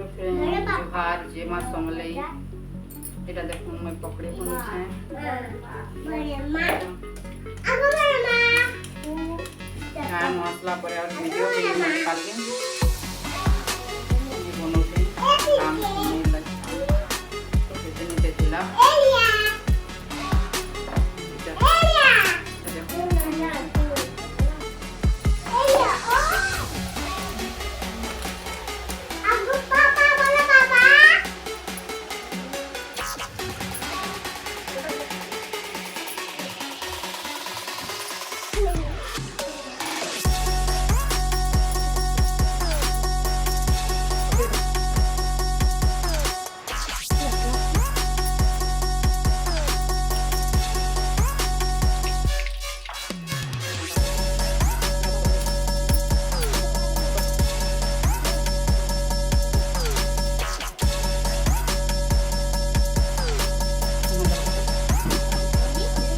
Hello friend जोहार जय माँ समलई এটা দেখুন মই পকড়ে বনছে হ্যাঁ মশলা পরে আর ভিডিও দিয়ে মই কালকে বনতে কাম করতে লাগে তো কেটে নিতে দিলাম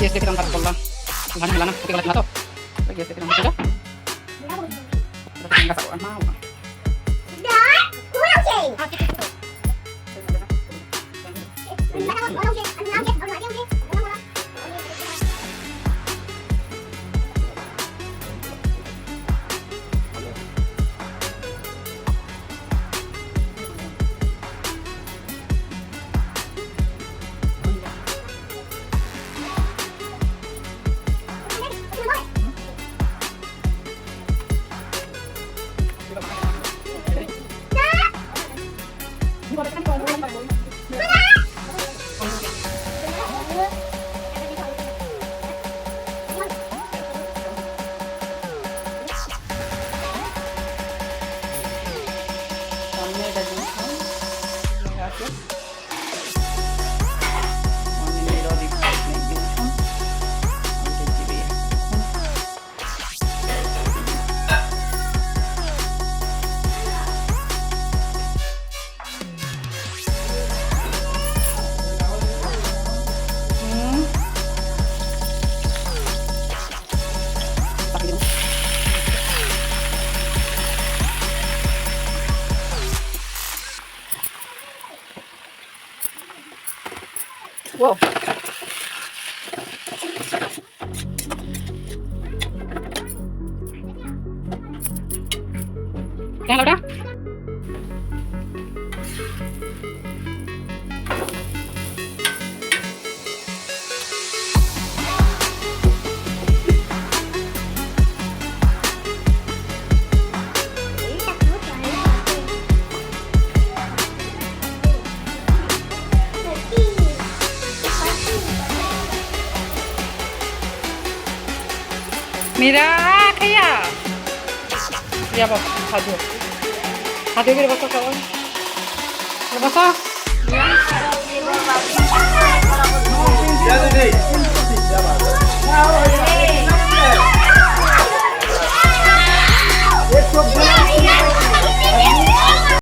Yes, dia kita angkat bola. Lana, kita lihat nato. Yes, kita angkat bola. Terus enggak tahu mau. Dan, kurang sih. Wow. Jangan udah. Mira, kaya. Ya, Pak. Hadir. Hadir ke bawah kawan. Ke bawah. Ya. Ya,